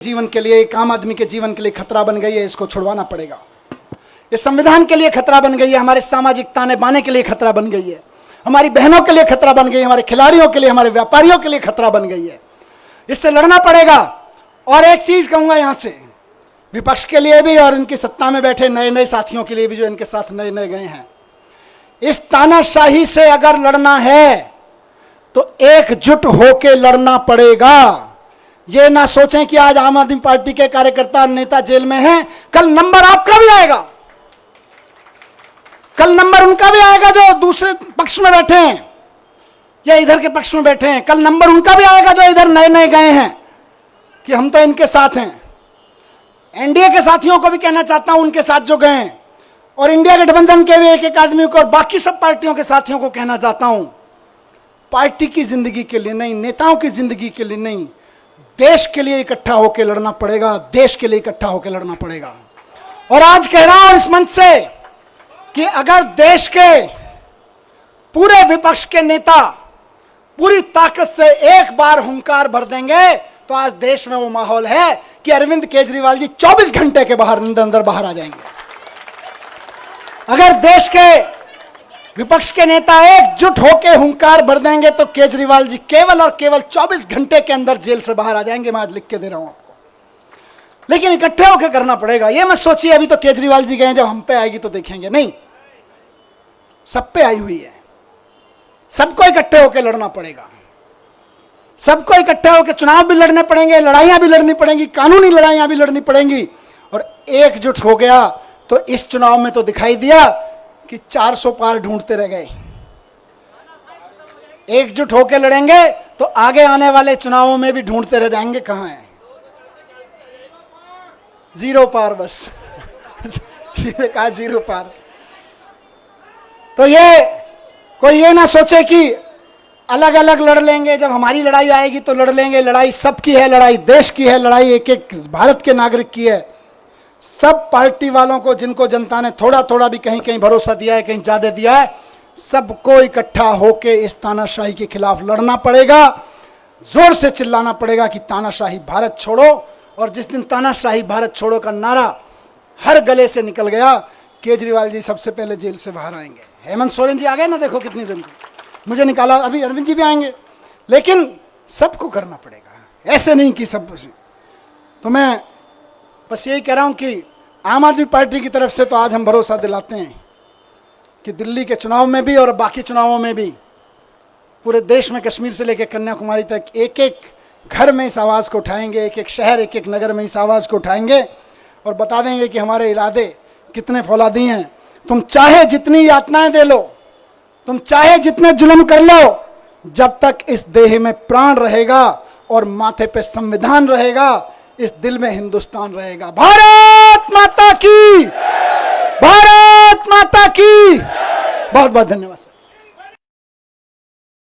जीवन के लिए, एक आम आदमी के जीवन के लिए खतरा बन गई है, इसको छुड़वाना पड़ेगा। ये संविधान के लिए खतरा बन गई है, हमारे सामाजिक ताने बाने के लिए खतरा बन गई है, हमारी बहनों के लिए खतरा बन गई है, हमारे खिलाड़ियों के लिए, हमारे व्यापारियों के लिए खतरा बन गई है। इससे लड़ना पड़ेगा। और एक चीज कहूंगा यहां से, विपक्ष के लिए भी और इनकी सत्ता में बैठे नए नए साथियों के लिए भी जो इनके साथ नए नए गए हैं, इस तानाशाही से अगर लड़ना है तो एकजुट होकर लड़ना पड़ेगा। ये ना सोचें कि आज आम आदमी पार्टी के कार्यकर्ता नेता जेल में हैं, कल नंबर आपका भी आएगा, कल नंबर उनका भी आएगा जो दूसरे पक्ष में बैठे हैं या इधर के पक्ष में बैठे हैं, कल नंबर उनका भी आएगा जो इधर नए नए गए हैं कि हम तो इनके साथ हैं। एनडीए के साथियों को भी कहना चाहता हूं, उनके साथ जो गए हैं, और इंडिया गठबंधन के भी एक एक आदमी को और बाकी सब पार्टियों के साथियों को कहना चाहता हूं, पार्टी की जिंदगी के लिए नहीं, नेताओं की जिंदगी के लिए नहीं, देश के लिए इकट्ठा होकर लड़ना पड़ेगा, देश के लिए इकट्ठा होकर लड़ना पड़ेगा। और आज कह रहा हूं इस मंच से कि अगर देश के पूरे विपक्ष के नेता पूरी ताकत से एक बार हुंकार भर देंगे तो आज देश में वो माहौल है कि अरविंद केजरीवाल जी 24 घंटे के अंदर बाहर आ जाएंगे। अगर देश के विपक्ष के नेता एकजुट होकर हुंकार भर देंगे तो केजरीवाल जी केवल और केवल 24 घंटे के अंदर जेल से बाहर आ जाएंगे। मैं आज लिख के दे रहा हूं आपको, लेकिन इकट्ठे होकर करना पड़ेगा। ये मत सोचिए अभी तो केजरीवाल जी गए, जब हम पे आएगी तो देखेंगे, नहीं, सब पे आई हुई है। सबको इकट्ठे होकर लड़ना पड़ेगा, सबको इकट्ठे होकर चुनाव भी लड़ने पड़ेंगे, लड़ाइयां भी लड़नी पड़ेंगी, कानूनी लड़ाइयां भी लड़नी पड़ेंगी। और एकजुट हो गया तो इस चुनाव में तो दिखाई दिया कि 400 पार ढूंढते रह गए। एकजुट होकर लड़ेंगे तो आगे आने वाले चुनावों में भी ढूंढते रह जाएंगे कहां है, 0 पार, बस सीधे कहा 0 पार। तो ये कोई ये ना सोचे कि अलग अलग लड़ लेंगे, जब हमारी लड़ाई आएगी तो लड़ लेंगे। लड़ाई सबकी है, लड़ाई देश की है, लड़ाई एक एक भारत के नागरिक की है। सब पार्टी वालों को, जिनको जनता ने थोड़ा थोड़ा भी कहीं कहीं भरोसा दिया है, कहीं ज्यादा दिया है, सबको इकट्ठा होकर इस तानाशाही के खिलाफ लड़ना पड़ेगा। जोर से चिल्लाना पड़ेगा कि तानाशाही भारत छोड़ो। और जिस दिन तानाशाही भारत छोड़ो का नारा हर गले से निकल गया, केजरीवाल जी सबसे पहले जेल से बाहर आएंगे। हेमंत सोरेन जी आ गए ना, देखो कितनी दिन मुझे निकाला, अभी अरविंद जी भी आएंगे। लेकिन सबको करना पड़ेगा, ऐसे नहीं कि सब। तो मैं बस यही कह रहा हूं कि आम आदमी पार्टी की तरफ से तो आज हम भरोसा दिलाते हैं कि दिल्ली के चुनाव में भी और बाकी चुनावों में भी पूरे देश में, कश्मीर से लेकर कन्याकुमारी तक, एक एक घर में इस आवाज को उठाएंगे, एक एक शहर, एक एक नगर में इस आवाज को उठाएंगे और बता देंगे कि हमारे इरादे कितने फौलादी हैं। तुम चाहे जितनी यातनाएं दे लो, तुम चाहे जितने जुल्म कर लो, जब तक इस देह में प्राण रहेगा और माथे पे संविधान रहेगा, इस दिल में हिंदुस्तान रहेगा। भारत माता की, भारत माता की। बहुत बहुत धन्यवाद।